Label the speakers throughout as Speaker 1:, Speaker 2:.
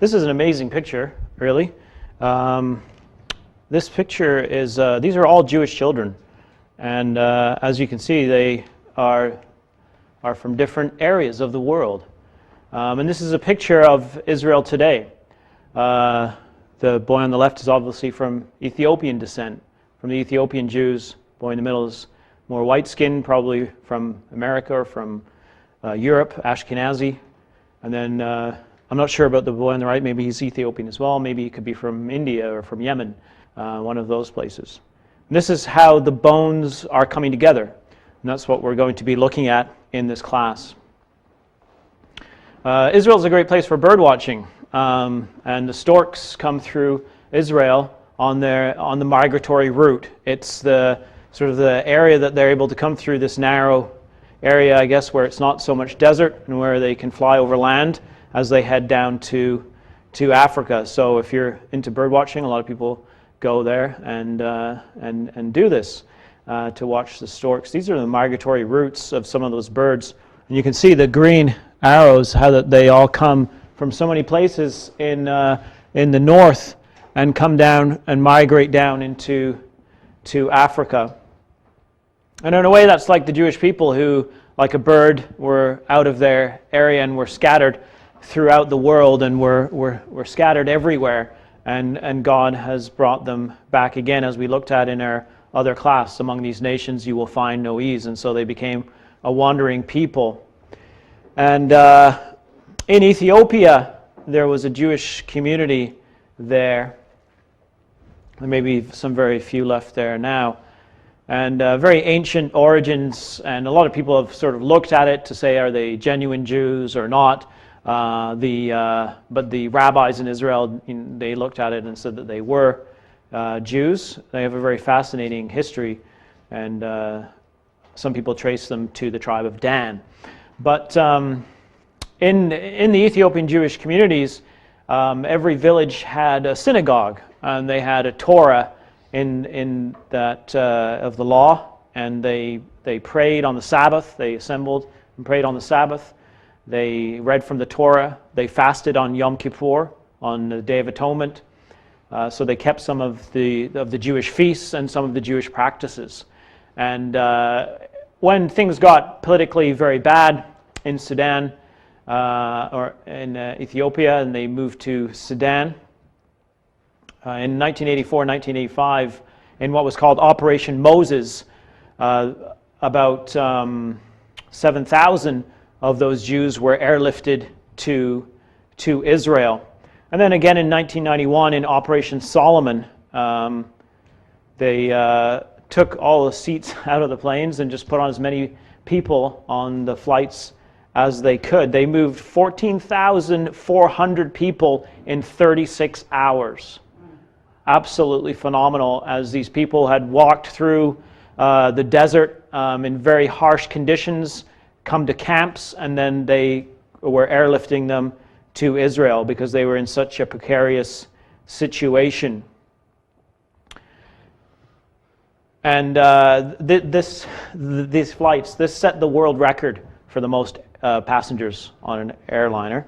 Speaker 1: This is an amazing picture, really. This picture is, these are all Jewish children. And as you can see, they are from different areas of the world. And this is a picture of Israel today. The boy on the left is obviously from Ethiopian descent, from the Ethiopian Jews. The boy in the middle is more white-skinned, probably from America or from Europe, Ashkenazi. And then I'm not sure about the boy on the right. Maybe he's Ethiopian as well. Maybe he could be from India or from Yemen, one of those places. And this is how the bones are coming together. And that's what we're going to be looking at in this class. Israel is a great place for bird watching. And the storks come through Israel on the migratory route. It's the sort of the area that they're able to come through, this narrow area, I guess, where it's not so much desert and where they can fly over land as they head down to Africa. So if you're into bird watching, a lot of people go there and do this to watch the storks. These are the migratory routes of some of those birds. And you can see the green arrows, how that they all come from so many places in the north and come down and migrate down into Africa. And in a way, that's like the Jewish people who, like a bird, were out of their area and were scattered throughout the world and were scattered everywhere. And God has brought them back again, as we looked at in our other class. Among these nations you will find no ease. And so they became a wandering people. And in Ethiopia, there was a Jewish community there. There may be some very few left there now. And very ancient origins, and a lot of people have sort of looked at it to say, are they genuine Jews or not? But the rabbis in Israel, they looked at it and said that they were Jews. They have a very fascinating history, and some people trace them to the tribe of Dan. But in the Ethiopian Jewish communities, every village had a synagogue, and they had a Torah in that of the law, and they prayed on the Sabbath. They assembled and prayed on the Sabbath. They read from the Torah. They fasted on Yom Kippur, on the Day of Atonement. So they kept some of the Jewish feasts and some of the Jewish practices. And when things got politically very bad in Sudan or in Ethiopia, and they moved to Sudan, in 1984, 1985, in what was called Operation Moses, about 7,000 of those Jews were airlifted to Israel. And then again in 1991, in Operation Solomon, they took all the seats out of the planes and just put on as many people on the flights as they could. They moved 14,400 people in 36 hours. Absolutely phenomenal, as these people had walked through the desert in very harsh conditions, come to camps, and then they were airlifting them to Israel because they were in such a precarious situation. And these flights, this set the world record for the most passengers on an airliner.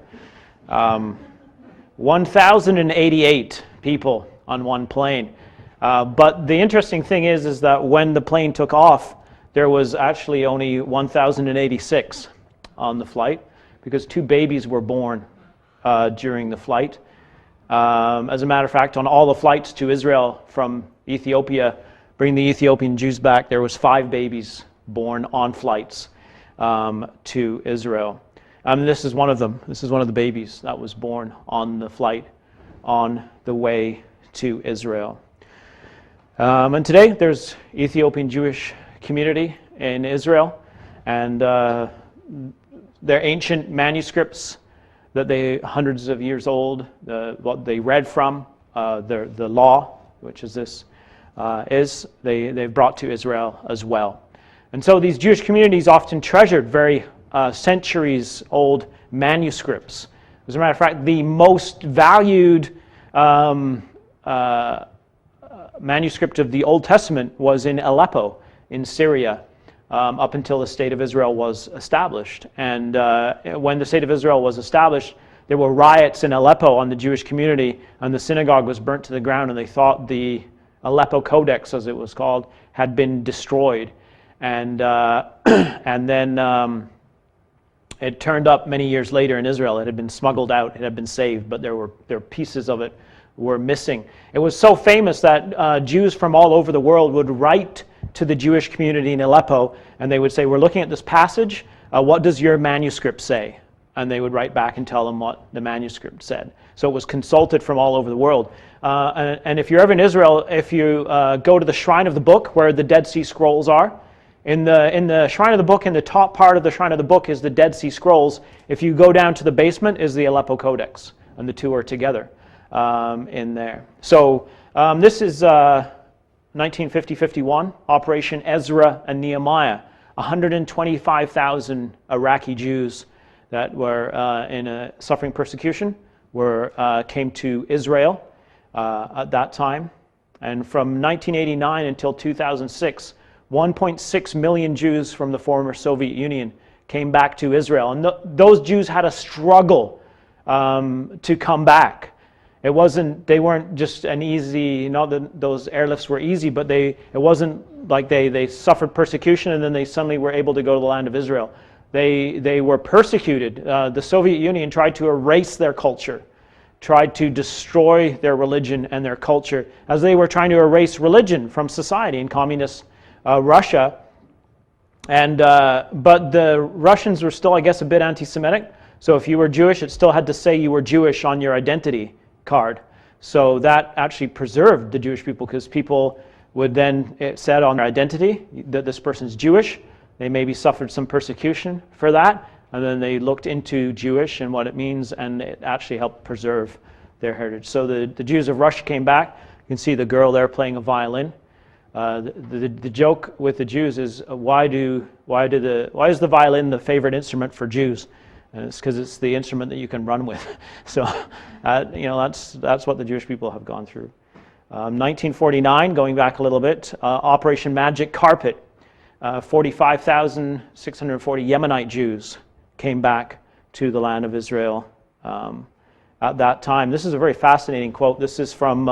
Speaker 1: 1,088 people on one plane. But the interesting thing is that when the plane took off, there was actually only 1,086 on the flight because 2 babies were born during the flight. As a matter of fact, on all the flights to Israel from Ethiopia, bringing the Ethiopian Jews back, there was 5 babies born on flights to Israel. This is one of them. This is one of the babies that was born on the flight on the way to Israel. And today there's Ethiopian Jewish community in Israel, and their ancient manuscripts that they hundreds of years old, what they read from, the law, which is this, they've brought to Israel as well. And so these Jewish communities often treasured very centuries old manuscripts. As a matter of fact, the most valued manuscript of the Old Testament was in Aleppo in Syria up until the State of Israel was established. And when the State of Israel was established, there were riots in Aleppo on the Jewish community, and the synagogue was burnt to the ground, and they thought the Aleppo Codex, as it was called, had been destroyed. And then it turned up many years later in Israel. It had been smuggled out. It had been saved, but there were pieces of it were missing. It was so famous that Jews from all over the world would write to the Jewish community in Aleppo, and they would say, "We're looking at this passage. What does your manuscript say?" And they would write back and tell them what the manuscript said. So it was consulted from all over the world. And if you're ever in Israel, if you go to the Shrine of the Book, where the Dead Sea Scrolls are, in the Shrine of the Book, in the top part of the Shrine of the Book is the Dead Sea Scrolls. If you go down to the basement is the Aleppo Codex, and the two are together in there. So this is 1950-51, Operation Ezra and Nehemiah. 125,000 Iraqi Jews that were suffering persecution came to Israel at that time. And from 1989 until 2006, 1.6 million Jews from the former Soviet Union came back to Israel. And those Jews had a struggle to come back. They weren't just an easy, not that those airlifts were easy, but it wasn't like they suffered persecution and then they suddenly were able to go to the land of Israel. They were persecuted. The Soviet Union tried to erase their culture, tried to destroy their religion and their culture, as they were trying to erase religion from society in communist Russia. But the Russians were still, I guess, a bit anti-Semitic. So if you were Jewish, it still had to say you were Jewish on your identity card. So that actually preserved the Jewish people, because people would then, it said on their identity that this person's Jewish. They maybe suffered some persecution for that, and then they looked into Jewish and what it means, and it actually helped preserve their heritage. So the Jews of Russia came back. You can see the girl there playing a violin. The joke with the Jews is why is the violin the favorite instrument for Jews? And it's because it's the instrument that you can run with. So that's what the Jewish people have gone through. 1949, going back a little bit, Operation Magic Carpet. 45,640 Yemenite Jews came back to the land of Israel at that time. This is a very fascinating quote. This is from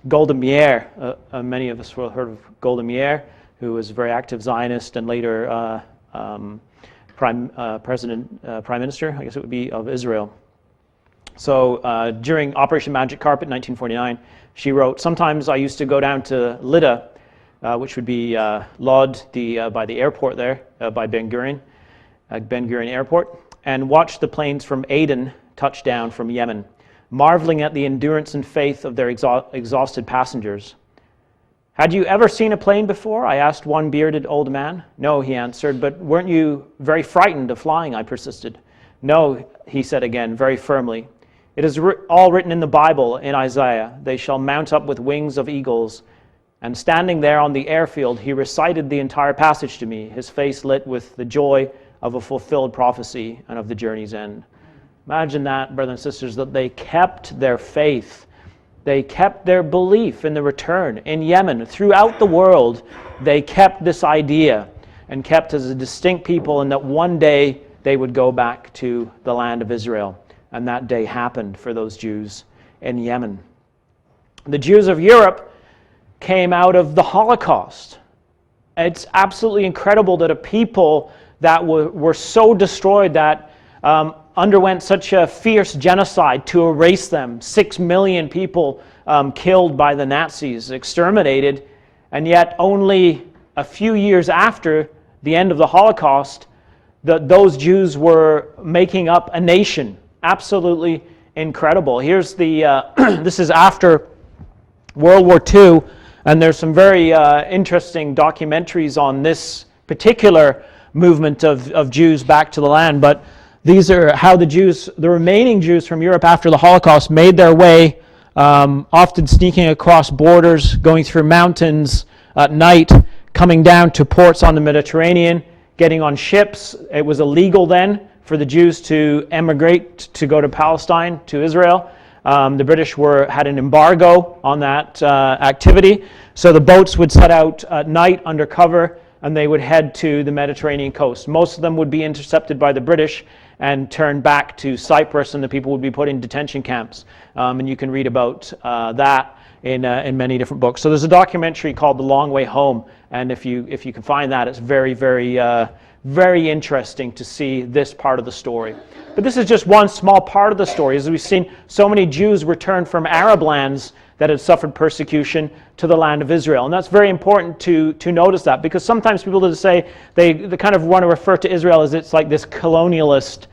Speaker 1: Golda Meir. Many of us will have heard of Golda Meir, who was a very active Zionist and later Prime Minister, I guess it would be, of Israel. So during Operation Magic Carpet, 1949, she wrote, "Sometimes I used to go down to Lydda, which would be Lod by the airport there, by Ben Gurion Airport, and watch the planes from Aden touch down from Yemen, marveling at the endurance and faith of their exhausted passengers. 'Had you ever seen a plane before?' I asked one bearded old man. 'No,' he answered. 'But weren't you very frightened of flying?' I persisted. 'No,' he said again, very firmly. 'It is all written in the Bible, in Isaiah. They shall mount up with wings of eagles.' And standing there on the airfield, he recited the entire passage to me, his face lit with the joy of a fulfilled prophecy and of the journey's end." Imagine that, brothers and sisters, that they kept their faith. They kept their belief in the return. In Yemen, throughout the world, they kept this idea and kept as a distinct people, and that one day they would go back to the land of Israel. And that day happened for those Jews in Yemen. The Jews of Europe came out of the Holocaust. It's absolutely incredible that a people that were so destroyed, that underwent such a fierce genocide to erase them, 6 million people killed by the Nazis, exterminated, and yet only a few years after the end of the Holocaust, those Jews were making up a nation. Absolutely incredible. Here's this is after World War II, and there's some very interesting documentaries on this particular movement of Jews back to the land. But these are how the remaining Jews from Europe after the Holocaust made their way, often sneaking across borders, going through mountains at night, coming down to ports on the Mediterranean, getting on ships. It was illegal then for the Jews to emigrate, to go to Palestine, to Israel. The British had an embargo on that activity. So the boats would set out at night undercover, and they would head to the Mediterranean coast. Most of them would be intercepted by the British, and turned back to Cyprus, and the people would be put in detention camps. And you can read about that in many different books. So there's a documentary called The Long Way Home, and if you can find that, it's very, very, very interesting to see this part of the story. But this is just one small part of the story. As we've seen, so many Jews returned from Arab lands that had suffered persecution to the land of Israel. And that's very important to notice that, because sometimes people that say they kind of want to refer to Israel as it's like this colonialist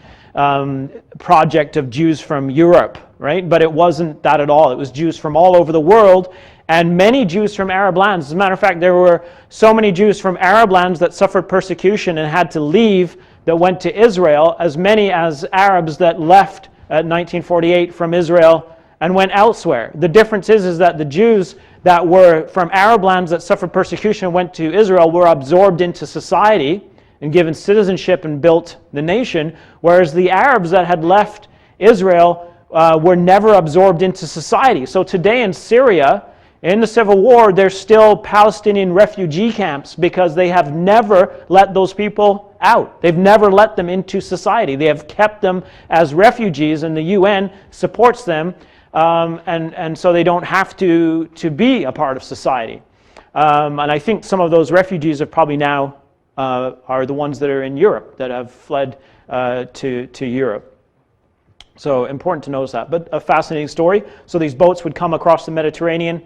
Speaker 1: project of Jews from Europe, right? But it wasn't that at all. It was Jews from all over the world, and many Jews from Arab lands. As a matter of fact, there were so many Jews from Arab lands that suffered persecution and had to leave that went to Israel, as many as Arabs that left at 1948 from Israel and went elsewhere. The difference is that the Jews that were from Arab lands that suffered persecution and went to Israel were absorbed into society and given citizenship and built the nation, whereas the Arabs that had left Israel were never absorbed into society. So today in Syria, in the civil war, there's still Palestinian refugee camps because they have never let those people out. They've never let them into society. They have kept them as refugees, and the UN supports them, and so they don't have to be a part of society. And I think some of those refugees are probably now are the ones that are in Europe, that have fled to Europe. So important to notice that. But a fascinating story. So these boats would come across the Mediterranean.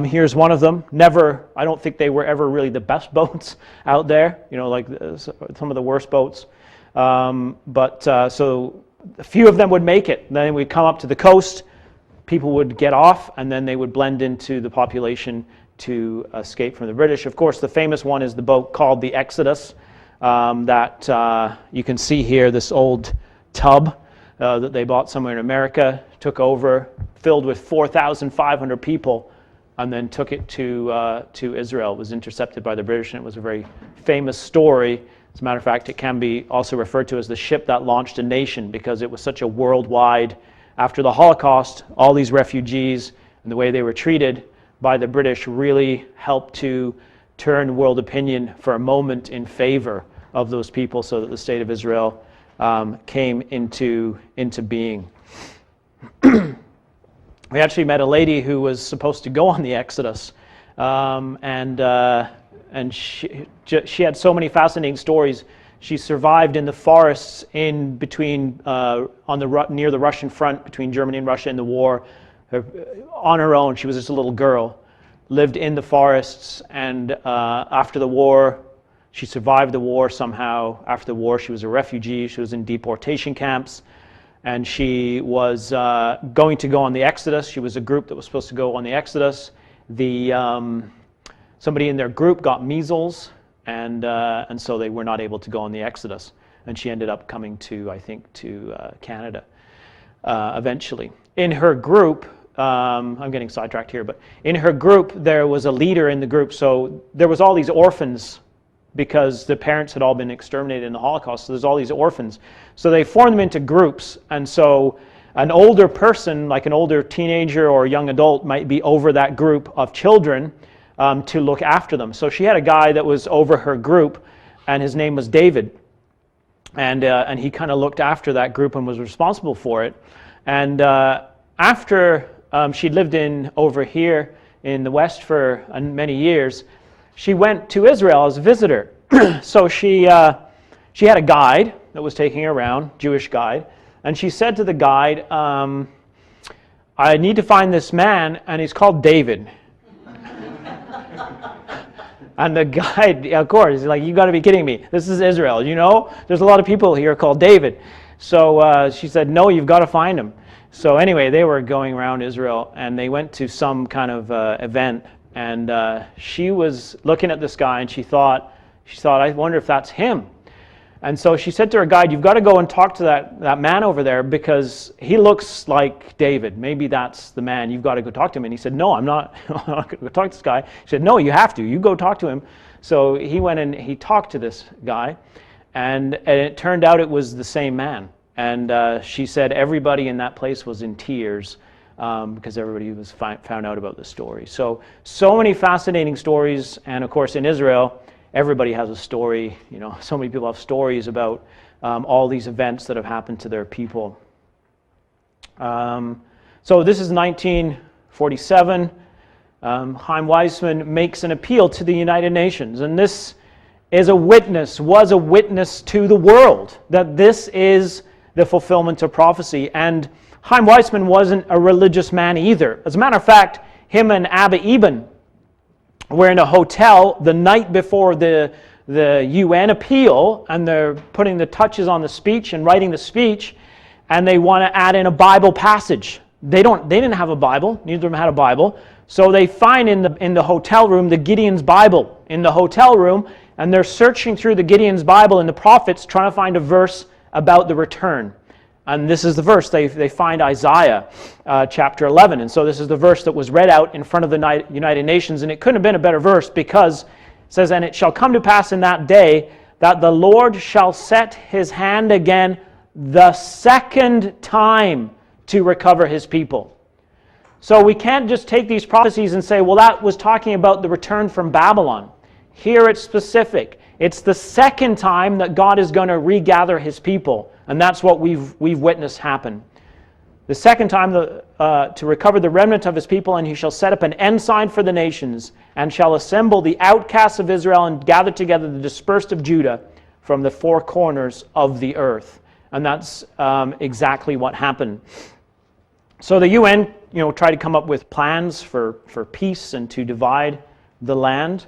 Speaker 1: Here's one of them. I don't think they were ever really the best boats out there, like some of the worst boats. So a few of them would make it. Then we'd come up to the coast, people would get off, and then they would blend into the population to escape from the British. Of course, the famous one is the boat called the Exodus, that you can see here, this old tub that they bought somewhere in America, took over, filled with 4,500 people, and then took it to Israel. It was intercepted by the British, and it was a very famous story. As a matter of fact, it can be also referred to as the ship that launched a nation, because it was such a worldwide, after the Holocaust, all these refugees and the way they were treated by the British really helped to turn world opinion for a moment in favor of those people, so that the state of Israel came into being. We actually met a lady who was supposed to go on the Exodus, and she had so many fascinating stories. She survived in the forests in between near the Russian front between Germany and Russia in the war. On her own, she was just a little girl, lived in the forests, and after the war, she survived the war somehow. After the war, she was a refugee. She was in deportation camps. And she was going to go on the Exodus. She was a group that was supposed to go on the Exodus. Somebody in their group got measles, and so they were not able to go on the Exodus. And she ended up coming to Canada eventually. In her group, I'm getting sidetracked here, but in her group there was a leader in the group. So there was all these orphans, because the parents had all been exterminated in the Holocaust. So there's all these orphans. So they formed them into groups. And so an older person, like an older teenager or young adult, might be over that group of children to look after them. So she had a guy that was over her group, and his name was David. And he kind of looked after that group and was responsible for it. And after she'd lived over here in the West for many years, she went to Israel as a visitor. So she had a guide that was taking her around, Jewish guide, and she said to the guide, I need to find this man, and he's called David. And the guide, of course, he's like, you got to be kidding me. This is Israel, There's a lot of people here called David. So she said, no, you've got to find him. So anyway, they were going around Israel, and they went to some kind of event. And she was looking at this guy, and she thought, I wonder if that's him. And so she said to her guide, you've got to go and talk to that man over there, because he looks like David. Maybe that's the man. You've got to go talk to him. And he said, no, I'm not going to go talk to this guy. She said, no, you have to. You go talk to him. So he went and he talked to this guy, and it turned out it was the same man. And she said everybody in that place was in tears, because everybody was found out about the story. So many fascinating stories, and of course in Israel, everybody has a story. So many people have stories about all these events that have happened to their people. So this is 1947. Chaim Weizmann makes an appeal to the United Nations, and this was a witness to the world that this is the fulfillment of prophecy. And Chaim Weizmann wasn't a religious man either. As a matter of fact, him and Abba Eban were in a hotel the night before the UN appeal, and they're putting the touches on the speech and writing the speech, and they want to add in a Bible passage. They didn't have a Bible. Neither of them had a Bible. So they find in the hotel room the Gideon's Bible in the hotel room, and they're searching through the Gideon's Bible and the prophets trying to find a verse about the return. And this is the verse. They find Isaiah chapter 11. And so this is the verse that was read out in front of the United Nations. And it couldn't have been a better verse, because it says, "And it shall come to pass in that day that the Lord shall set his hand again the second time to recover his people." So we can't just take these prophecies and say, well, that was talking about the return from Babylon. Here it's specific. It's the second time that God is going to regather his people. And that's what we've witnessed happen. The second time to recover the remnant of his people, and he shall set up an ensign for the nations, and shall assemble the outcasts of Israel, and gather together the dispersed of Judah from the four corners of the earth. And that's exactly what happened. So the UN, tried to come up with plans for peace and to divide the land.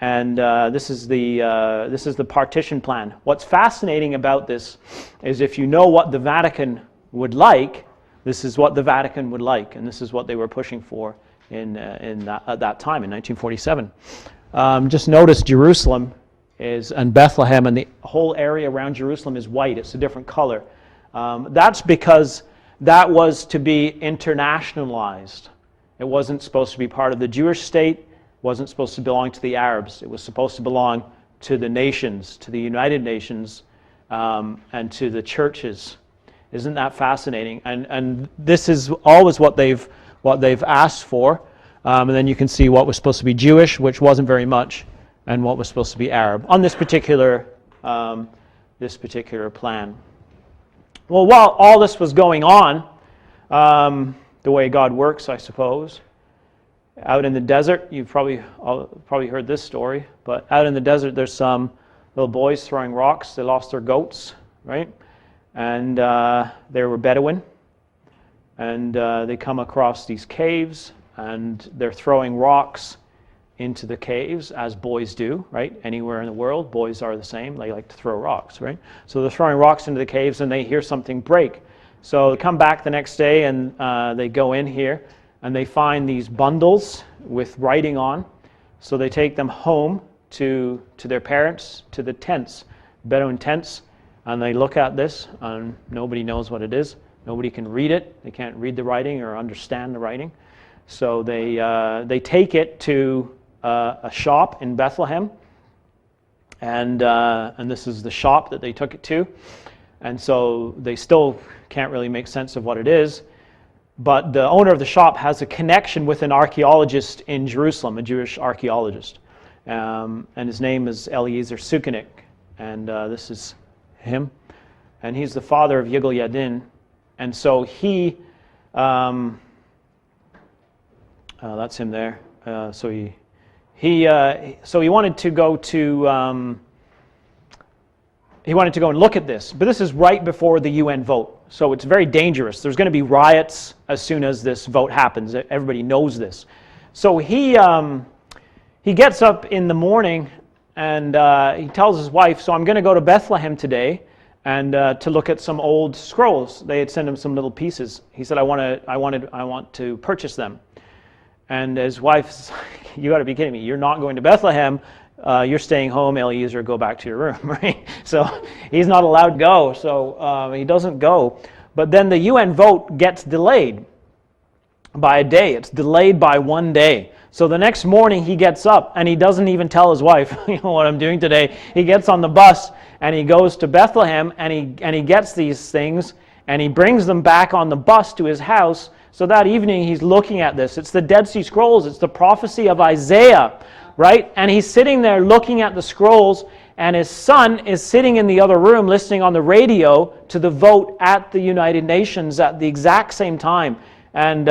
Speaker 1: And this is the partition plan. What's fascinating about this is, if you know what the Vatican would like, this is what the Vatican would like, and this is what they were pushing for at that time in 1947. Just notice Jerusalem and Bethlehem, and the whole area around Jerusalem is white. It's a different color. That's because that was to be internationalized. It wasn't supposed to be part of the Jewish state. Wasn't supposed to belong to the Arabs. It was supposed to belong to the nations, to the United Nations, and to the churches. Isn't that fascinating? And this is always what they've asked for. And then you can see what was supposed to be Jewish, which wasn't very much, and what was supposed to be Arab on this particular plan. Well, while all this was going on, the way God works, I suppose. Out in the desert, you've probably heard this story, but out in the desert there's some little boys throwing rocks. They lost their goats, right? And they were Bedouin. And they come across these caves, and they're throwing rocks into the caves, as boys do, right? Anywhere in the world, boys are the same. They like to throw rocks, right? So they're throwing rocks into the caves, and they hear something break. So they come back the next day, and they go in here, and they find these bundles with writing on. So they take them home to their parents, to the tents, Bedouin tents, and they look at this, and nobody knows what it is. Nobody can read it. They can't read the writing or understand the writing. So they take it to a shop in Bethlehem, and this is the shop that they took it to. And so they still can't really make sense of what it is. But the owner of the shop has a connection with an archaeologist in Jerusalem, a Jewish archaeologist. And his name is Eliezer Sukenik. And this is him. And he's the father of Yigal Yadin. And so he, that's him there. So he wanted to go to, he wanted to go and look at this. But this is right before the UN vote. So it's very dangerous. There's going to be riots as soon as this vote happens. Everybody knows this. So he gets up in the morning, and he tells his wife, so I'm going to go to Bethlehem today and to look at some old scrolls. They had sent him some little pieces. He said, I want to purchase them. And his wife's like, you got to be kidding me. You're not going to Bethlehem. You're staying home, Eliezer, go back to your room, right? So he's not allowed to go, so he doesn't go. But then the UN vote gets delayed by a day. It's delayed by 1 day. So the next morning he gets up, and he doesn't even tell his wife, you know what I'm doing today. He gets on the bus, and he goes to Bethlehem, and he gets these things, and he brings them back on the bus to his house. So that evening he's looking at this. It's the Dead Sea Scrolls. It's the prophecy of Isaiah, right? And he's sitting there looking at the scrolls, and his son is sitting in the other room listening on the radio to the vote at the United Nations at the exact same time. And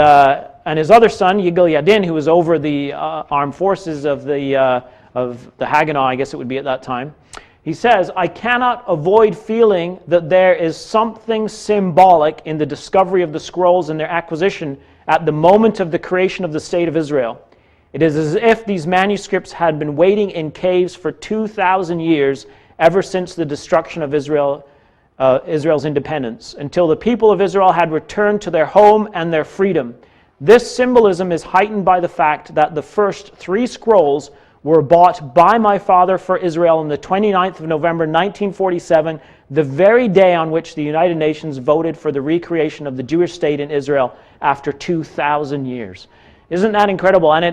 Speaker 1: his other son, Yigal Yadin, who was over the armed forces of the Haganah, I guess it would be at that time, he says, "I cannot avoid feeling that there is something symbolic in the discovery of the scrolls and their acquisition at the moment of the creation of the State of Israel. It is as if these manuscripts had been waiting in caves for 2,000 years, ever since the destruction of Israel's independence, until the people of Israel had returned to their home and their freedom. This symbolism is heightened by the fact that the first 3 scrolls were bought by my father for Israel on the 29th of November 1947, the very day on which the United Nations voted for the recreation of the Jewish state in Israel after 2,000 years. Isn't that incredible? And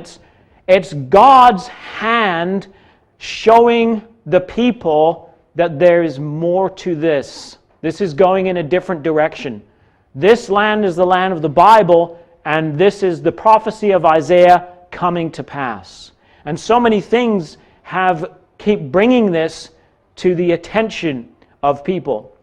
Speaker 1: it's God's hand showing the people that there is more to this. This is going in a different direction. This land is the land of the Bible, and this is the prophecy of Isaiah coming to pass. And so many things keep bringing this to the attention of people.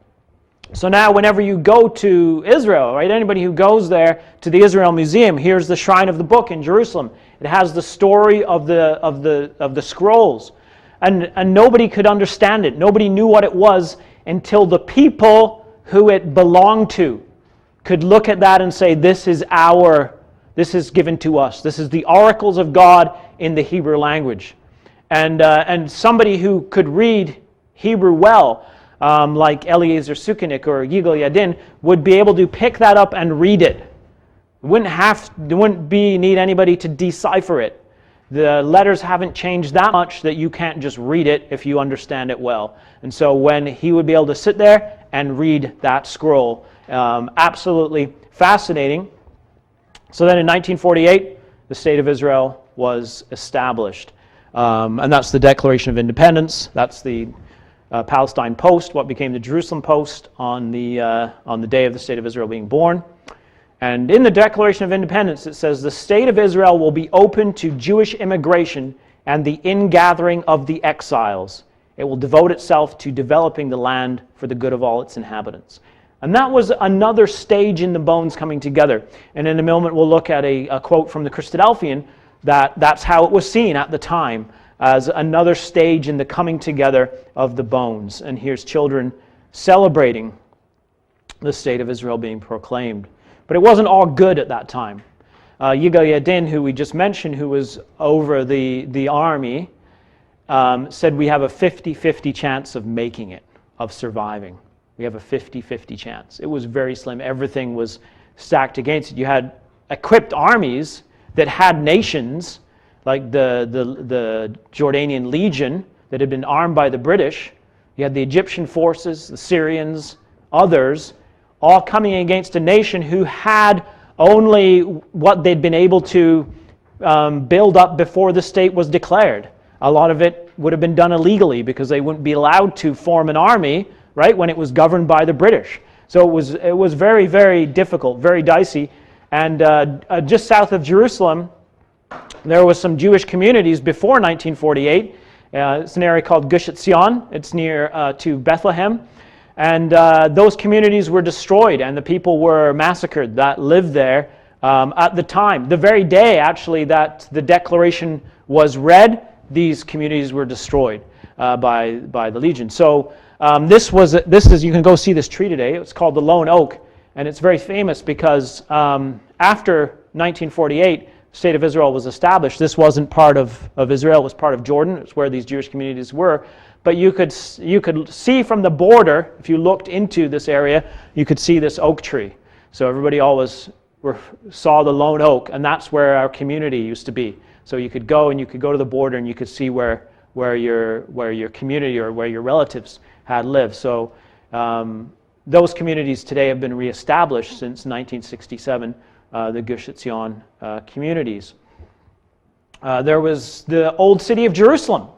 Speaker 1: So now whenever you go to Israel, right, anybody who goes there to the Israel Museum, here's the Shrine of the Book in Jerusalem. It has the story of the scrolls. And nobody could understand it. Nobody knew what it was until the people who it belonged to could look at that and say, this is given to us. This is the oracles of God in the Hebrew language. And somebody who could read Hebrew well, like Eliezer Sukenik or Yigal Yadin, would be able to pick that up and read it. There wouldn't need anybody to decipher it. The letters haven't changed that much that you can't just read it if you understand it well. And so when he would be able to sit there and read that scroll, absolutely fascinating. So then in 1948, the State of Israel was established. And that's the Declaration of Independence. That's the Palestine Post, what became the Jerusalem Post on the day of the State of Israel being born. And in the Declaration of Independence, it says, the State of Israel will be open to Jewish immigration and the ingathering of the exiles. It will devote itself to developing the land for the good of all its inhabitants. And that was another stage in the bones coming together. And in a moment, we'll look at a quote from the Christadelphian that's how it was seen at the time, as another stage in the coming together of the bones. And here's children celebrating the State of Israel being proclaimed. But it wasn't all good at that time. Yigal Yadin, who we just mentioned, who was over the army, said we have a 50-50 chance of making it, of surviving. We have a 50-50 chance. It was very slim. Everything was stacked against it. You had equipped armies that had nations, like the Jordanian Legion that had been armed by the British. You had the Egyptian forces, the Syrians, others, all coming against a nation who had only what they'd been able to build up before the state was declared. A lot of it would have been done illegally because they wouldn't be allowed to form an army, right, when it was governed by the British. So it was very, very difficult, very dicey. And just south of Jerusalem, there was some Jewish communities before 1948. It's an area called Gush Etzion. It's near to Bethlehem. And those communities were destroyed, and the people were massacred that lived there at the time. The very day, actually, that the declaration was read, these communities were destroyed by the Legion. So this is, you can go see this tree today. It's called the Lone Oak, and it's very famous because after 1948, the State of Israel was established. This wasn't part of Israel, it was part of Jordan. It's where these Jewish communities were. But you could see from the border, if you looked into this area, you could see this oak tree. So everybody always saw the lone oak, and that's where our community used to be. So you could go to the border and you could see where your community or where your relatives had lived. So those communities today have been reestablished since 1967, the Gush Etzion communities. There was the old city of Jerusalem.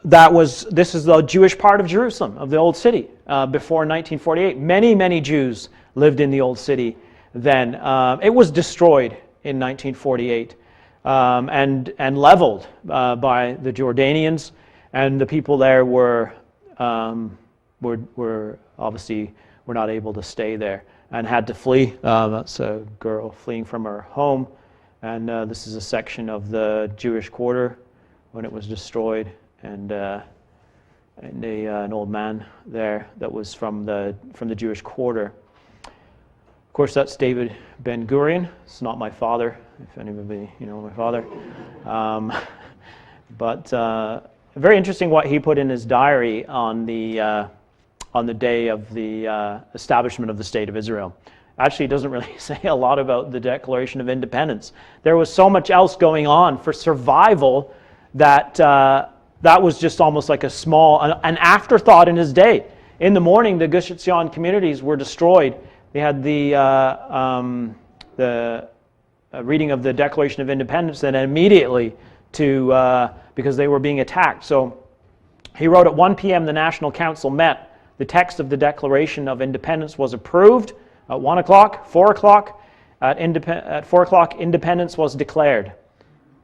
Speaker 1: This is the Jewish part of Jerusalem, of the old city, before 1948. Many, many Jews lived in the old city then. It was destroyed in 1948 and leveled by the Jordanians. And the people there were obviously were not able to stay there and had to flee. That's a girl fleeing from her home. And this is a section of the Jewish quarter when it was destroyed, and an old man there that was from the Jewish quarter. Of course, that's David Ben-Gurion. It's not my father, if anybody my father. But very interesting what he put in his diary on the day of the establishment of the State of Israel. Actually, it doesn't really say a lot about the Declaration of Independence. There was so much else going on for survival that that was just almost like an afterthought in his day. In the morning, the Gush Etzion communities were destroyed. They had the reading of the Declaration of Independence, and immediately because they were being attacked. So he wrote, at 1 p.m. the National Council met. The text of the Declaration of Independence was approved. At 1 o'clock, 4 o'clock, at 4 o'clock, independence was declared.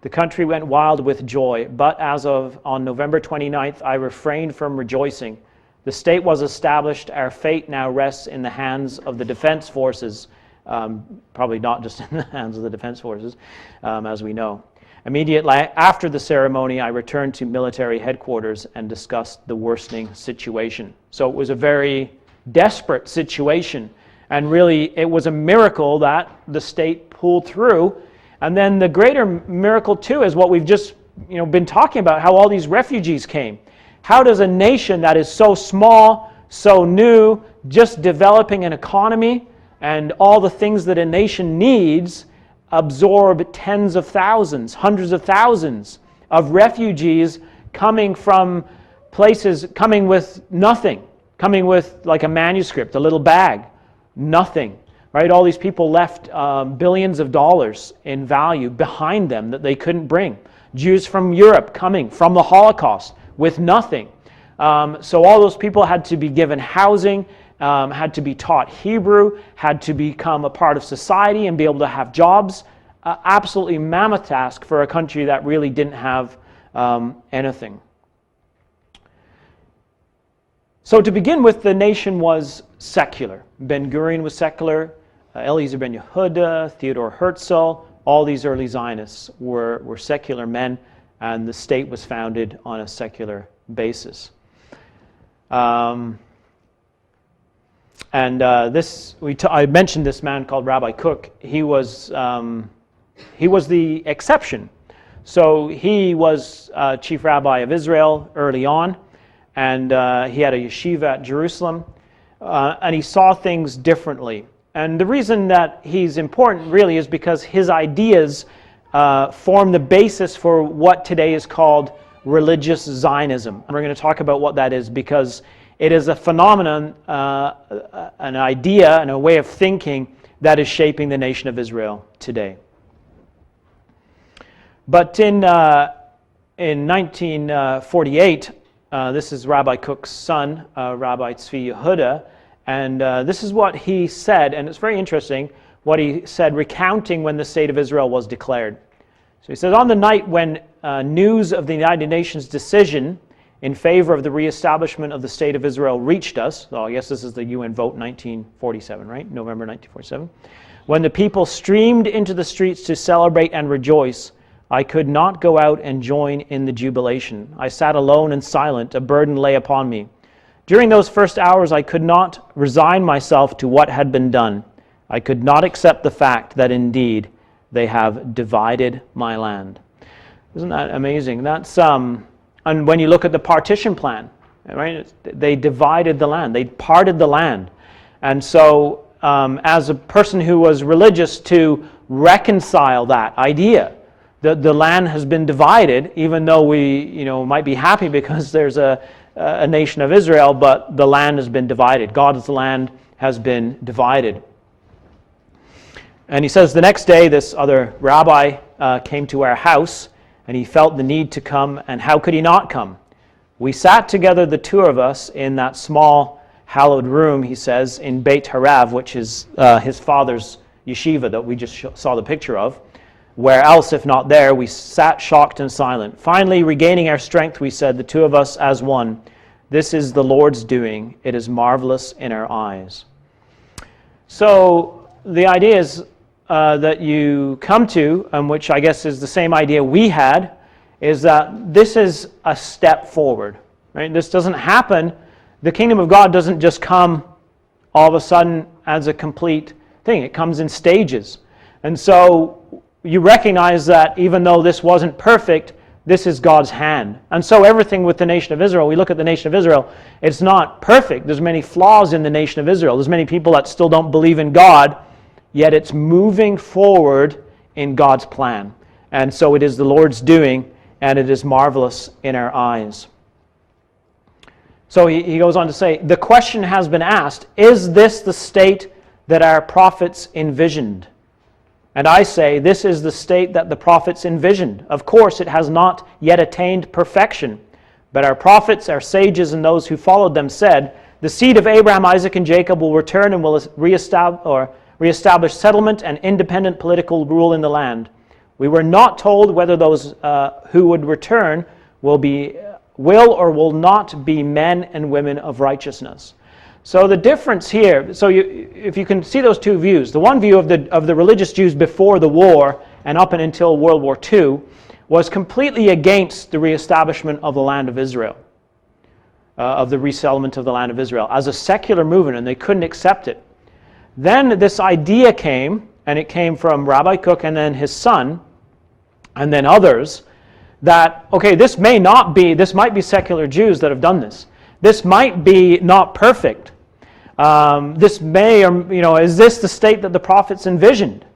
Speaker 1: The country went wild with joy, but on November 29th, I refrained from rejoicing. The state was established. Our fate now rests in the hands of the defense forces, probably not just in the hands of the defense forces, as we know. Immediately after the ceremony, I returned to military headquarters and discussed the worsening situation. So it was a very desperate situation, and really it was a miracle that the state pulled through. And then the greater miracle too is what we've just been talking about, how all these refugees came. How does a nation that is so small, so new, just developing an economy and all the things that a nation needs, absorb tens of thousands, hundreds of thousands of refugees coming from places, coming with nothing, coming with like a manuscript, a little bag, nothing, right? All these people left billions of dollars in value behind them that they couldn't bring. Jews from Europe coming from the Holocaust with nothing. So all those people had to be given housing, had to be taught Hebrew, had to become a part of society and be able to have jobs. Absolutely mammoth task for a country that really didn't have anything. So to begin with, the nation was secular. Ben-Gurion was secular, Eliezer ben Yehuda, Theodor Herzl, all these early Zionists were secular men, and the state was founded on a secular basis. I mentioned this man called Rabbi Kook. He was the exception. So he was chief rabbi of Israel early on, and he had a yeshiva at Jerusalem, and he saw things differently. And the reason that he's important really is because his ideas form the basis for what today is called religious Zionism. And we're going to talk about what that is, because it is a phenomenon, an idea, and a way of thinking that is shaping the nation of Israel today. But in 1948, this is Rabbi Kook's son, Rabbi Tzvi Yehuda, and this is what he said, and it's very interesting what he said, recounting when the State of Israel was declared. So he says, on the night when news of the United Nations decision in favor of the reestablishment of the State of Israel reached us, so I guess this is the UN vote 1947, right? November 1947. When the people streamed into the streets to celebrate and rejoice, I could not go out and join in the jubilation. I sat alone and silent, a burden lay upon me. During those first hours, I could not resign myself to what had been done. I could not accept the fact that indeed they have divided my land. Isn't that amazing? That's and when you look at the partition plan, right? They divided the land. They parted the land. And so as a person who was religious, to reconcile that idea, the land has been divided, even though we might be happy because there's a nation of Israel, but the land has been divided. God's land has been divided. And he says the next day this other rabbi came to our house, and he felt the need to come, and how could he not come? We sat together, the two of us, in that small hallowed room, he says, in Beit Harav, which is his father's yeshiva that we just saw the picture of. Where else, if not there, we sat shocked and silent. Finally, regaining our strength, we said, the two of us as one, this is the Lord's doing. It is marvelous in our eyes. So the idea is that you come to, which I guess is the same idea we had, is that this is a step forward. Right? This doesn't happen. The kingdom of God doesn't just come all of a sudden as a complete thing. It comes in stages. And so you recognize that even though this wasn't perfect, this is God's hand. And so everything with the nation of Israel, we look at the nation of Israel, it's not perfect. There's many flaws in the nation of Israel. There's many people that still don't believe in God, yet it's moving forward in God's plan. And so it is the Lord's doing, and it is marvelous in our eyes. So he goes on to say, the question has been asked, is this the state that our prophets envisioned? And I say, this is the state that the prophets envisioned. Of course, it has not yet attained perfection. But our prophets, our sages, and those who followed them said, the seed of Abraham, Isaac, and Jacob will return and will reestablish settlement and independent political rule in the land. We were not told whether those who would return will or will not be men and women of righteousness. So the difference here, if you can see those two views, the one view of the religious Jews before the war and up and until World War II was completely against the reestablishment of the land of Israel, of the resettlement of the land of Israel as a secular movement, and they couldn't accept it. Then this idea came, and it came from Rabbi Kook and then his son, and then others, that, okay, this might be secular Jews that have done this. This might be not perfect. This may, is this the state that the prophets envisioned?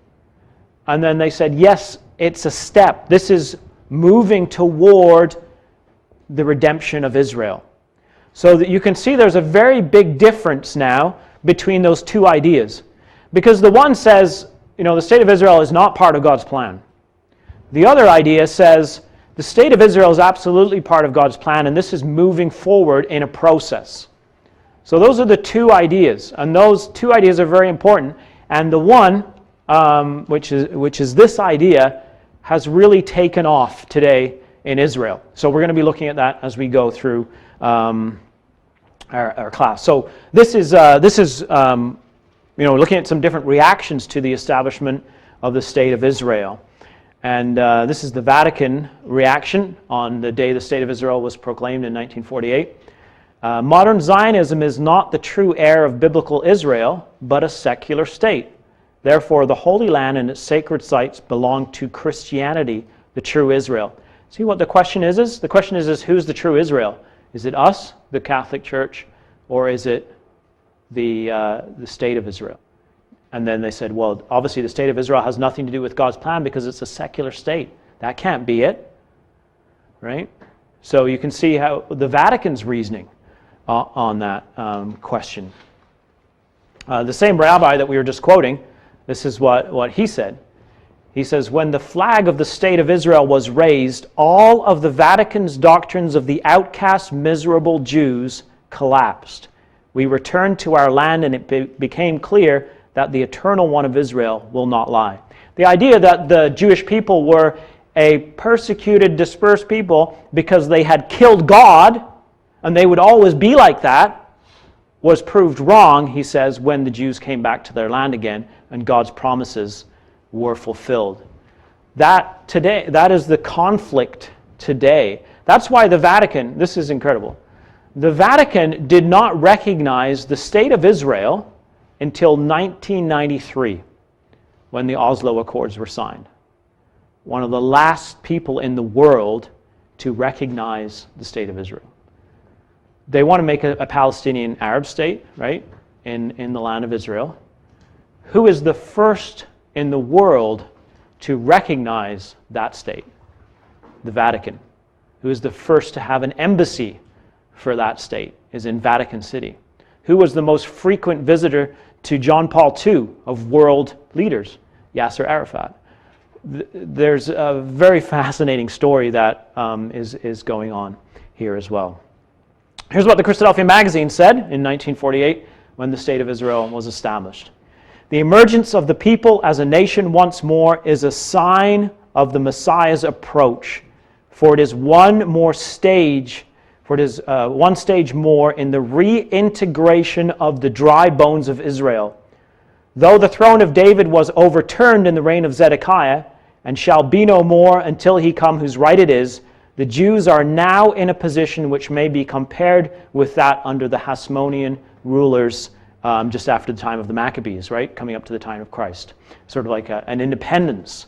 Speaker 1: And then they said, yes, it's a step. This is moving toward the redemption of Israel. So that you can see there's a very big difference now between those two ideas. Because the one says, the state of Israel is not part of God's plan. The other idea says, the state of Israel is absolutely part of God's plan, and this is moving forward in a process. So those are the two ideas, and those two ideas are very important. And the one, which is this idea, has really taken off today in Israel. So we're going to be looking at that as we go through our class. So this is looking at some different reactions to the establishment of the state of Israel. And this is the Vatican reaction on the day the State of Israel was proclaimed in 1948. Modern Zionism is not the true heir of biblical Israel, but a secular state. Therefore, the Holy Land and its sacred sites belong to Christianity, the true Israel. See what the question is? The question is who's the true Israel? Is it us, the Catholic Church, or is it the State of Israel? And then they said, well, obviously the state of Israel has nothing to do with God's plan because it's a secular state. That can't be it, right? So you can see how the Vatican's reasoning on that question. The same rabbi that we were just quoting, this is what he said. He says, when the flag of the state of Israel was raised, all of the Vatican's doctrines of the outcast, miserable Jews collapsed. We returned to our land and it became clear that the eternal one of Israel will not lie. The idea that the Jewish people were a persecuted, dispersed people because they had killed God, and they would always be like that, was proved wrong, he says, when the Jews came back to their land again and God's promises were fulfilled. That is the conflict today. That's why the Vatican, this is incredible, the Vatican did not recognize the state of Israel until 1993, when the Oslo Accords were signed. One of the last people in the world to recognize the state of Israel. They want to make a Palestinian Arab state, right, in the land of Israel. Who is the first in the world to recognize that state? The Vatican. Who is the first to have an embassy for that state is in Vatican City. Who was the most frequent visitor to John Paul II of world leaders? Yasser Arafat. There's a very fascinating story that is going on here as well. Here's what the Christadelphian magazine said in 1948 when the State of Israel was established. The emergence of the people as a nation once more is a sign of the Messiah's approach, for it is one stage more in the reintegration of the dry bones of Israel. Though the throne of David was overturned in the reign of Zedekiah, and shall be no more until he come whose right it is, the Jews are now in a position which may be compared with that under the Hasmonean rulers just after the time of the Maccabees, right? Coming up to the time of Christ. Sort of like an independence.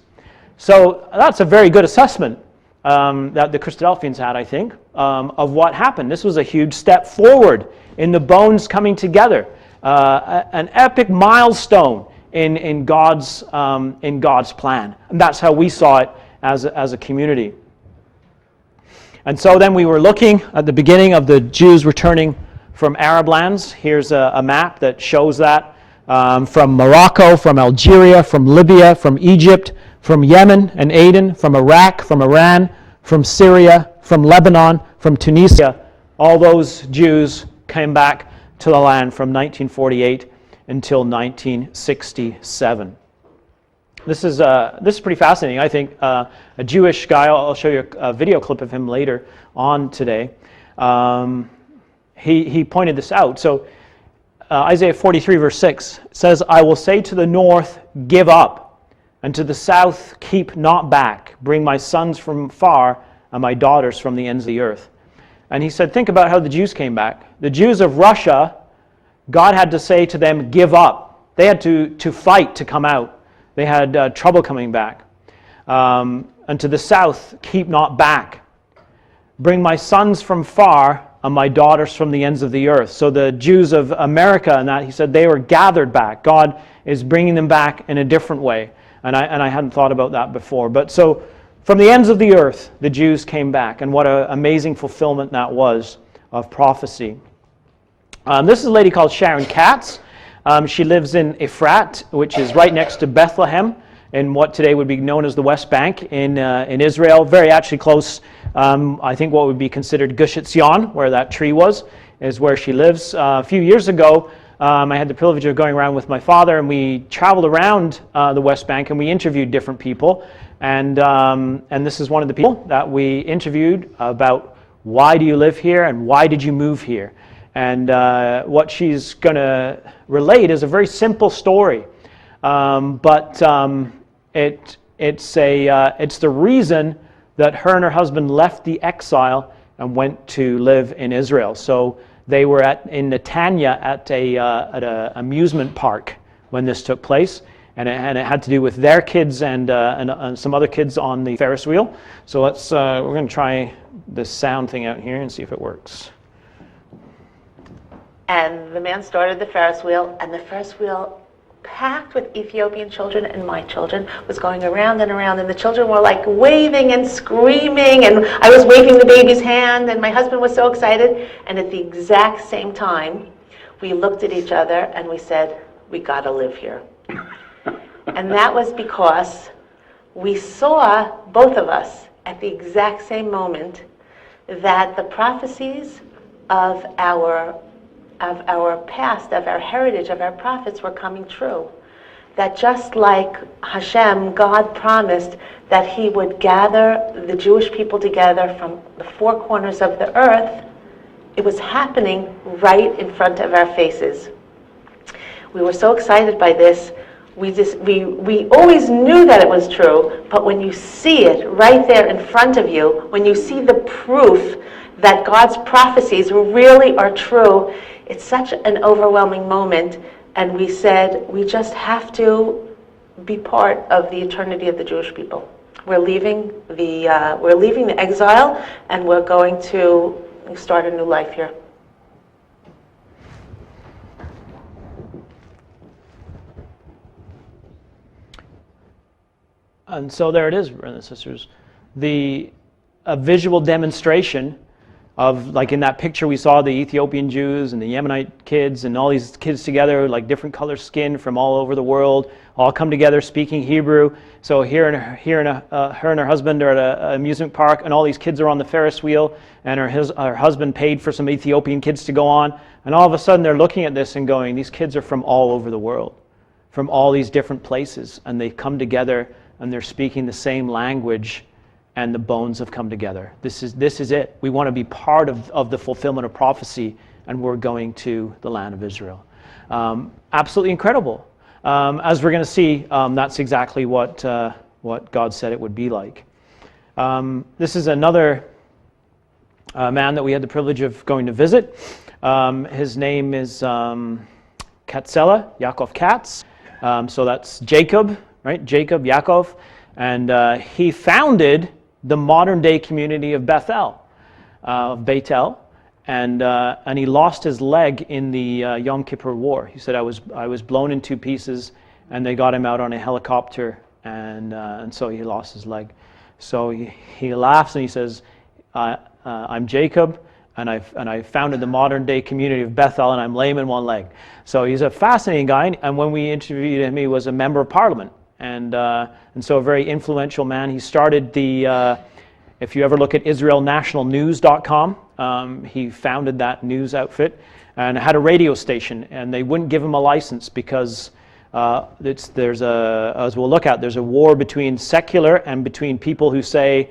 Speaker 1: So that's a very good assessment that the Christadelphians had, I think, of what happened. This was a huge step forward in the bones coming together. An epic milestone in God's plan. And that's how we saw it as a community. And so then we were looking at the beginning of the Jews returning from Arab lands. Here's a map that shows that from Morocco, from Algeria, from Libya, from Egypt, from Yemen and Aden, from Iraq, from Iran, from Syria, from Lebanon, from Tunisia. All those Jews came back to the land from 1948 until 1967. This is pretty fascinating. I think a Jewish guy, I'll show you a video clip of him later on today. He pointed this out. So Isaiah 43 verse 6 says, I will say to the north, give up, and to the south, keep not back. Bring my sons from far and my daughters from the ends of the earth. And he said, think about how the Jews came back. The Jews of Russia, God had to say to them, give up. They had to fight to come out. They had trouble coming back. And to the south, keep not back. Bring my sons from far and my daughters from the ends of the earth. So the Jews of America and that, he said, they were gathered back. God is bringing them back in a different way. And I hadn't thought about that before. But so from the ends of the earth, the Jews came back. And what an amazing fulfillment that was of prophecy. This is a lady called Sharon Katz. She lives in Efrat, which is right next to Bethlehem, in what today would be known as the West Bank in Israel. Very actually close, I think what would be considered Gush Etzion, where that tree was, is where she lives. A few years ago, I had the privilege of going around with my father, and we traveled around the West Bank, and we interviewed different people. And this is one of the people that we interviewed about why do you live here and why did you move here. And what she's going to relate is a very simple story, but it's the reason that her and her husband left the exile and went to live in Israel. So they were in Netanya at an amusement park when this took place, and it had to do with their kids and some other kids on the Ferris wheel. So we're going to try this sound thing out here and see if it works.
Speaker 2: And the man started the Ferris wheel, and the Ferris wheel, packed with Ethiopian children and my children, was going around and around, and the children were like waving and screaming, and I was waving the baby's hand, and my husband was so excited. And at the exact same time, we looked at each other and we said, we gotta live here. And that was because we saw, both of us, at the exact same moment, that the prophecies of our past, of our heritage, of our prophets were coming true. That just like Hashem, God promised that he would gather the Jewish people together from the four corners of the earth, it was happening right in front of our faces. We were so excited by this. We always knew that it was true, but when you see it right there in front of you, when you see the proof that God's prophecies really are true, it's such an overwhelming moment, and we said we just have to be part of the eternity of the Jewish people. We're leaving the exile, and we're going to start a new life here.
Speaker 1: And so there it is, brothers and sisters, a visual demonstration of, like in that picture we saw the Ethiopian Jews and the Yemenite kids and all these kids together, like different color skin from all over the world, all come together speaking Hebrew. So her and her husband are at an amusement park, and all these kids are on the Ferris wheel, and her husband paid for some Ethiopian kids to go on, and all of a sudden they're looking at this and going, these kids are from all over the world, from all these different places, and they come together and they're speaking the same language, and the bones have come together. This is it. We want to be part of the fulfillment of prophecy, and we're going to the land of Israel. Absolutely incredible. As we're going to see, that's exactly what God said it would be like. This is another man that we had the privilege of going to visit. His name is Katzela, Yaakov Katz. So that's Jacob, right? Jacob, Yaakov. And he founded the modern day community of Bethel, and he lost his leg in the Yom Kippur War. He said, I was blown in two pieces, and they got him out on a helicopter, and so he lost his leg. So he laughs and he says, I'm Jacob, and I founded the modern day community of Bethel, and I'm lame in one leg. So he's a fascinating guy, and when we interviewed him, he was a member of parliament, and so a very influential man. He started the, if you ever look at IsraelNationalNews.com, he founded that news outfit and had a radio station, and they wouldn't give him a license because as we'll look at, there's a war between secular and between people who say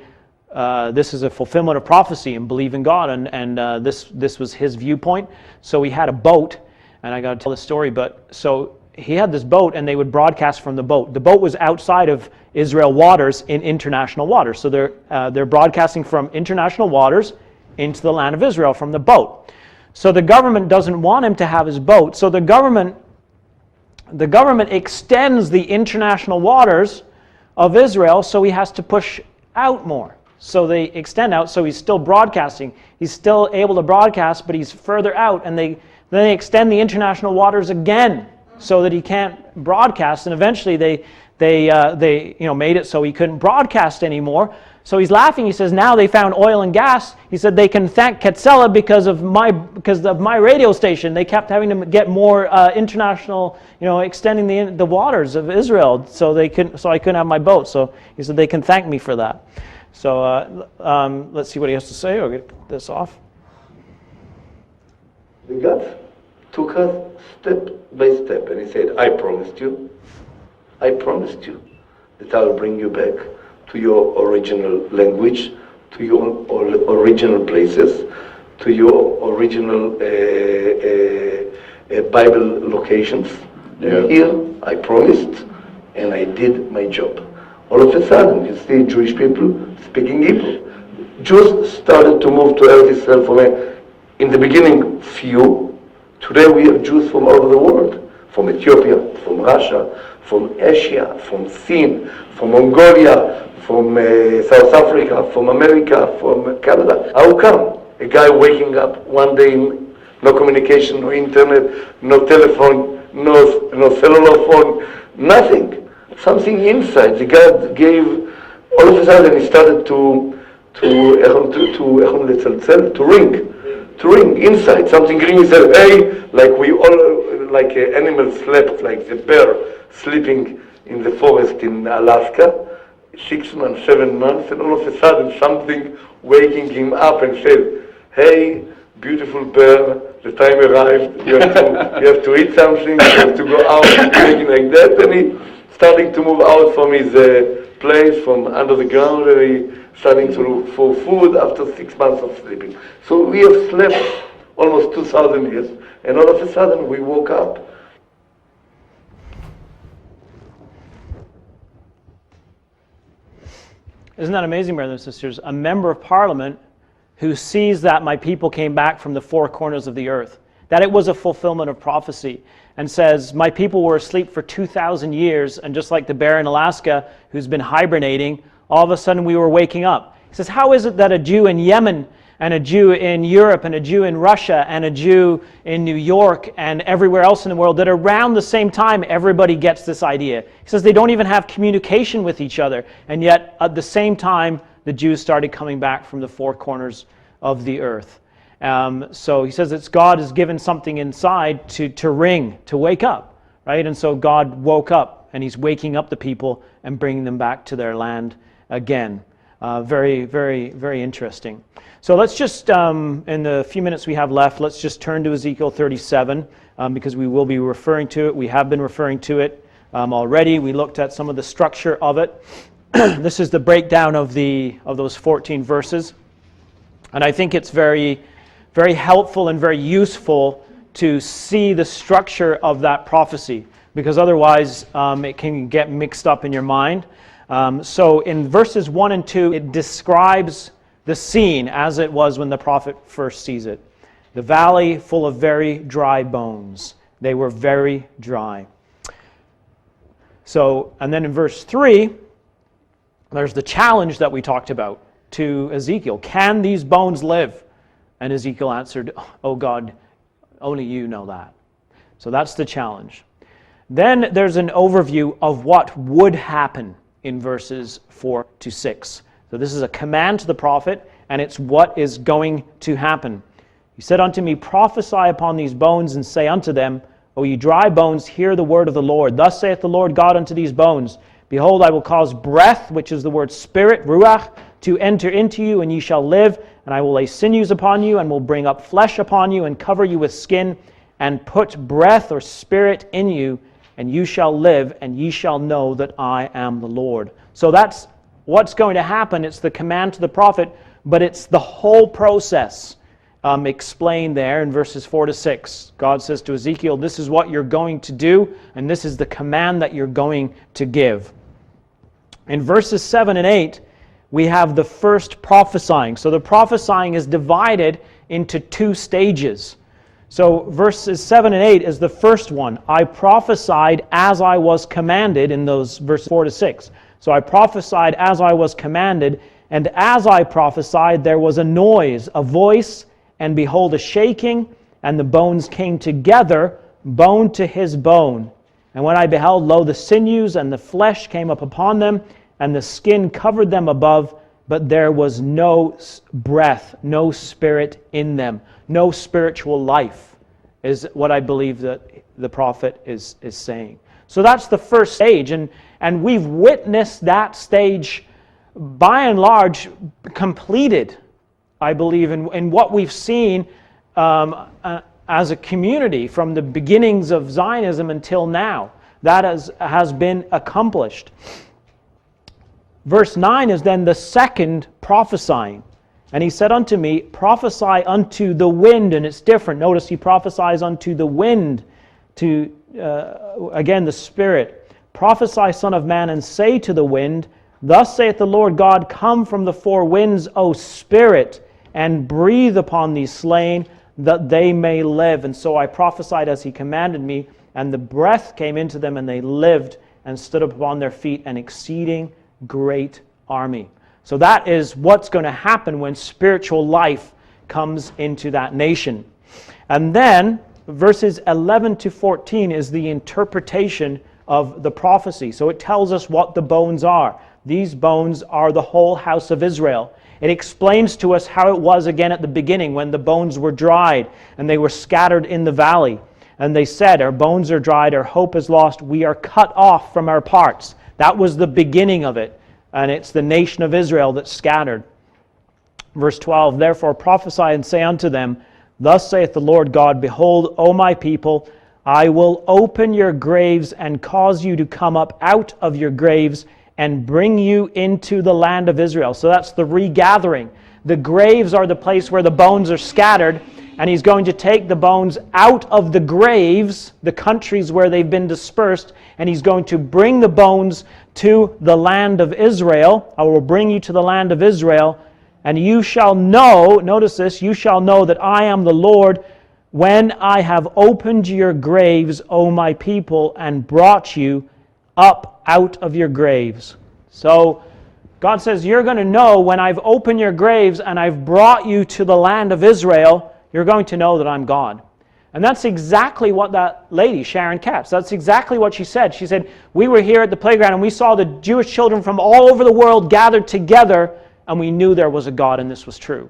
Speaker 1: this is a fulfillment of prophecy and believe in God, and this was his viewpoint. So he had a boat, and I got to tell the story, but so he had this boat, and they would broadcast from the boat. The boat was outside of Israel waters in international waters, so they're broadcasting from international waters into the land of Israel from the boat. So the government doesn't want him to have his boat, so the government extends the international waters of Israel, so he has to push out more. So they extend out, so he's still broadcasting. He's still able to broadcast, but he's further out, and then they extend the international waters again so that he can't broadcast. And eventually they made it so he couldn't broadcast anymore. So he's laughing. He says, now they found oil and gas. He said they can thank Katzela because of my radio station. They kept having to get more international, extending the waters of Israel, so I couldn't have my boat. So he said they can thank me for that. So let's see what he has to say. I'll get this off.
Speaker 3: God took us step by step, and he said, I promised you that I will bring you back to your original language, to your original places, to your original Bible locations.
Speaker 4: Yeah.
Speaker 3: And here I promised, and I did my job. All of a sudden, you see Jewish people speaking Hebrew. Jews started to move to Eretz Israel in the beginning, few. Today we have Jews from all over the world, from Ethiopia, from Russia, from Asia, from Sin, from Mongolia, from South Africa, from America, from Canada. How come a guy waking up one day, no communication, no internet, no telephone, no cellular phone, nothing. Something inside. The God gave, all of a sudden he started to ring inside. Something ring. He said, hey, like an animal slept, like the bear sleeping in the forest in Alaska, 6 months, 7 months, and all of a sudden something waking him up and said, hey, beautiful bear, the time arrived, you have to eat something, you have to go out, something like that, and he starting to move out from his place, from under the ground, and he starting to look for food after 6 months of sleeping. So we have slept almost 2,000 years, and all of a sudden we woke up.
Speaker 1: Isn't that amazing, brothers and sisters? A member of parliament who sees that my people came back from the four corners of the earth, that it was a fulfillment of prophecy, and says, my people were asleep for 2,000 years, and just like the bear in Alaska who's been hibernating, all of a sudden we were waking up. He says, how is it that a Jew in Yemen, and a Jew in Europe, and a Jew in Russia, and a Jew in New York, and everywhere else in the world, that around the same time everybody gets this idea? He says they don't even have communication with each other, and yet at the same time the Jews started coming back from the four corners of the earth. So he says it's God has given something inside to ring, to wake up, right? And so God woke up, and he's waking up the people and bringing them back to their land again. Very, very, very interesting. So let's just, in the few minutes we have left, let's just turn to Ezekiel 37, because we will be referring to it. We have been referring to it already. We looked at some of the structure of it. This is the breakdown of those 14 verses. And I think it's very, very helpful and very useful to see the structure of that prophecy, because otherwise it can get mixed up in your mind. So in verses 1 and 2, it describes the scene as it was when the prophet first sees it. The valley full of very dry bones. They were very dry. So, and then in verse 3, there's the challenge that we talked about to Ezekiel. Can these bones live? And Ezekiel answered, "Oh God, only you know that." So that's the challenge. Then there's an overview of what would happen in verses 4 to 6. So this is a command to the prophet, and it's what is going to happen. He said unto me, "Prophesy upon these bones, and say unto them, O ye dry bones, hear the word of the Lord. Thus saith the Lord God unto these bones, Behold, I will cause breath," which is the word spirit, ruach, "to enter into you, and ye shall live. And I will lay sinews upon you, and will bring up flesh upon you, and cover you with skin, and put breath or spirit in you, and you shall live, and ye shall know that I am the Lord." So that's what's going to happen. It's the command to the prophet, but it's the whole process explained there in verses 4 to 6. God says to Ezekiel, this is what you're going to do, and this is the command that you're going to give. In verses 7 and 8, we have the first prophesying. So the prophesying is divided into two stages. So verses 7 and 8 is the first one. I prophesied as I was commanded in those verses 4 to 6. So I prophesied as I was commanded, and as I prophesied there was a noise, a voice, and behold a shaking, and the bones came together, bone to his bone. And when I beheld, lo, the sinews and the flesh came up upon them, and the skin covered them above, but there was no breath, no spirit in them, no spiritual life, is what I believe that the prophet is saying. So that's the first stage, and we've witnessed that stage by and large completed, I believe, in what we've seen as a community from the beginnings of Zionism until now. That has been accomplished. Verse 9 is then the second prophesying. And he said unto me, prophesy unto the wind. And it's different. Notice he prophesies unto the wind, to, again, the Spirit. Prophesy, Son of Man, and say to the wind, Thus saith the Lord God, Come from the four winds, O Spirit, and breathe upon these slain, that they may live. And so I prophesied as he commanded me, and the breath came into them, and they lived, and stood up upon their feet, an exceeding great army. So that is what's going to happen when spiritual life comes into that nation. And then verses 11 to 14 is the interpretation of the prophecy. So it tells us what the bones are. These bones are the whole house of Israel. It explains to us how it was again at the beginning when the bones were dried and they were scattered in the valley. And they said, Our bones are dried, our hope is lost, we are cut off from our parts. That was the beginning of it. And it's the nation of Israel that's scattered. Verse 12, Therefore prophesy and say unto them, Thus saith the Lord God, Behold, O my people, I will open your graves and cause you to come up out of your graves and bring you into the land of Israel. So that's the regathering. The graves are the place where the bones are scattered, and he's going to take the bones out of the graves, the countries where they've been dispersed, and he's going to bring the bones to the land of Israel. I will bring you to the land of Israel, and you shall know, notice this, you shall know that I am the Lord when I have opened your graves, O my people, and brought you up out of your graves. So God says, you're going to know when I've opened your graves and I've brought you to the land of Israel, you're going to know that I'm God. And that's exactly what that lady, Sharon Katz, that's exactly what she said. She said, we were here at the playground and we saw the Jewish children from all over the world gathered together, and we knew there was a God and this was true.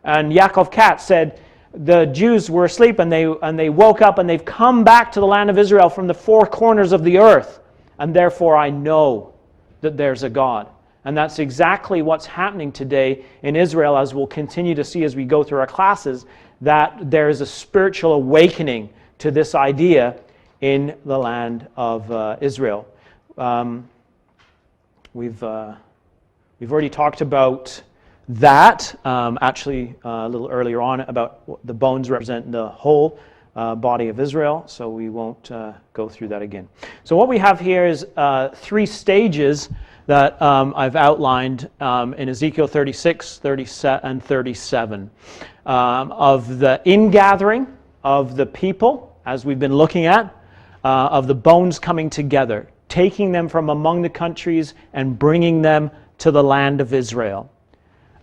Speaker 1: And Yaakov Katz said, the Jews were asleep and they woke up and they've come back to the land of Israel from the four corners of the earth. And therefore I know that there's a God. And that's exactly what's happening today in Israel, as we'll continue to see as we go through our classes, that there is a spiritual awakening to this idea in the land of Israel. We've already talked about that, actually a little earlier on, about the bones represent the whole body of Israel, so we won't go through that again. So what we have here is 3 stages that I've outlined in Ezekiel 36, 37, and 37 of the ingathering of the people, as we've been looking at, of the bones coming together, taking them from among the countries and bringing them to the land of Israel.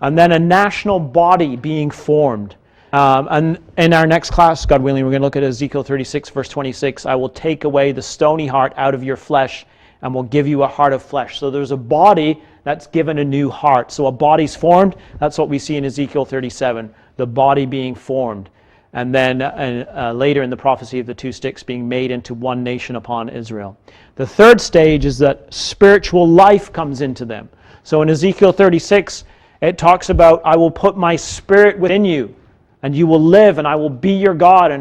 Speaker 1: And then a national body being formed. And in our next class, God willing, we're going to look at Ezekiel 36, verse 26. I will take away the stony heart out of your flesh and will give you a heart of flesh. So there's a body that's given a new heart. So a body's formed. That's what we see in Ezekiel 37, the body being formed. And then later in the prophecy of the 2 sticks being made into one nation upon Israel. The third stage is that spiritual life comes into them. So in Ezekiel 36, it talks about, I will put my spirit within you, and you will live, and I will be your God.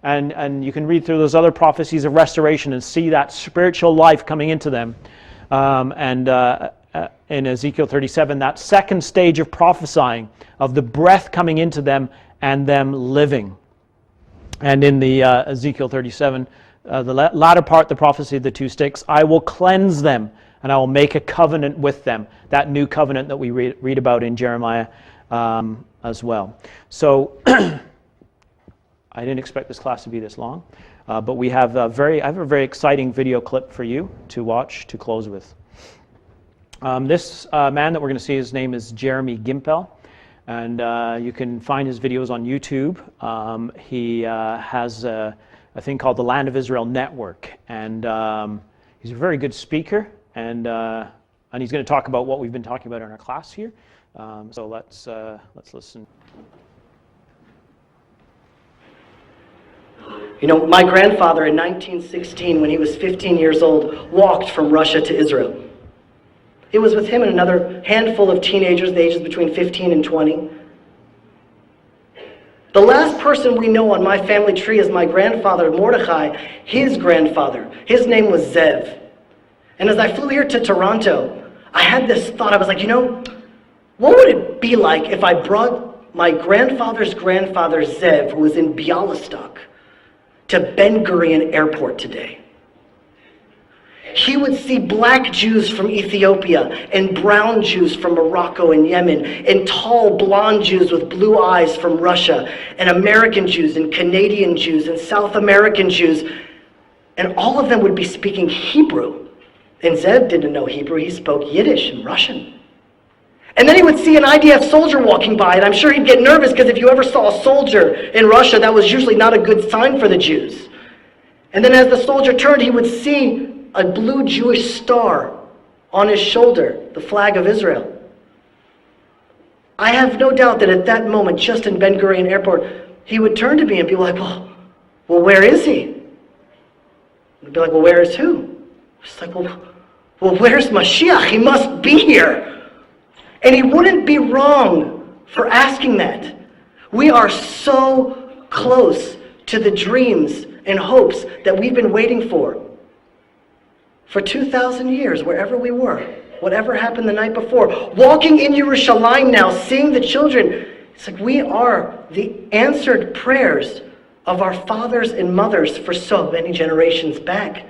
Speaker 1: And you can read through those other prophecies of restoration and see that spiritual life coming into them. In Ezekiel 37, that second stage of prophesying, of the breath coming into them and them living. And in the Ezekiel 37, the latter part, the prophecy of the 2 sticks, I will cleanse them and I will make a covenant with them. That new covenant that we read about in Jeremiah as well. So I didn't expect this class to be this long, but I have a very exciting video clip for you to watch to close with. This man that we're going to see, his name is Jeremy Gimpel. And you can find his videos on YouTube. He has a thing called the Land of Israel Network. And he's a very good speaker. And he's going to talk about what we've been talking about in our class here. So let's listen.
Speaker 4: You know, my grandfather in 1916, when he was 15 years old, walked from Russia to Israel. It was with him and another handful of teenagers, the ages between 15 and 20. The last person we know on my family tree is my grandfather, Mordechai, his grandfather. His name was Zev. And as I flew here to Toronto, I had this thought. I was like, you know, what would it be like if I brought my grandfather's grandfather, Zev, who was in Bialystok, to Ben Gurion Airport today? He would see black Jews from Ethiopia and brown Jews from Morocco and Yemen and tall blonde Jews with blue eyes from Russia and American Jews and Canadian Jews and South American Jews. And all of them would be speaking Hebrew. And Zev didn't know Hebrew. He spoke Yiddish and Russian. And then he would see an IDF soldier walking by, and I'm sure he'd get nervous because if you ever saw a soldier in Russia, that was usually not a good sign for the Jews. And then as the soldier turned, he would see a blue Jewish star on his shoulder, the flag of Israel. I have no doubt that at that moment, just in Ben Gurion Airport, he would turn to me and be like, well, where is he? I'd be like, well, where is who? It's like, well, where's Mashiach? He must be here. And he wouldn't be wrong for asking that. We are so close to the dreams and hopes that we've been waiting for 2,000 years, wherever we were, whatever happened the night before. Walking in Yerushalayim now, seeing the children, it's like we are the answered prayers of our fathers and mothers for so many generations back.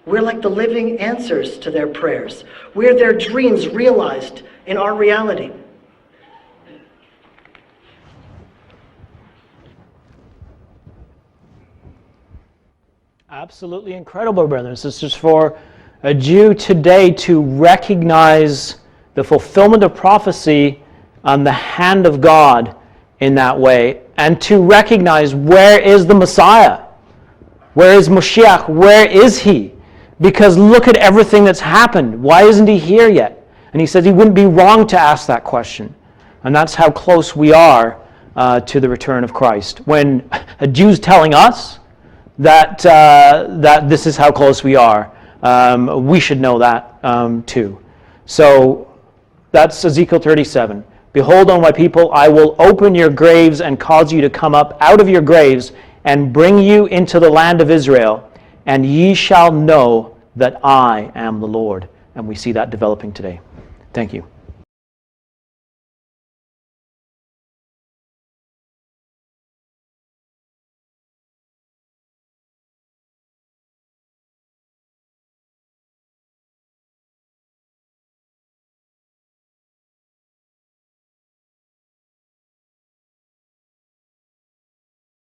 Speaker 4: We're like the living answers to their prayers. We're their dreams realized in our reality.
Speaker 1: Absolutely incredible, brothers. This is for a Jew today to recognize the fulfillment of prophecy on the hand of God in that way, and to recognize where is the Messiah? Where is Mashiach? Where is he? Because look at everything that's happened. Why isn't he here yet? And he says he wouldn't be wrong to ask that question. And that's how close we are to the return of Christ. When a Jew's telling us that this is how close we are, we should know that too. So that's Ezekiel 37. Behold, O my people, I will open your graves and cause you to come up out of your graves and bring you into the land of Israel, and ye shall know that I am the Lord. And we see that developing today. Thank you.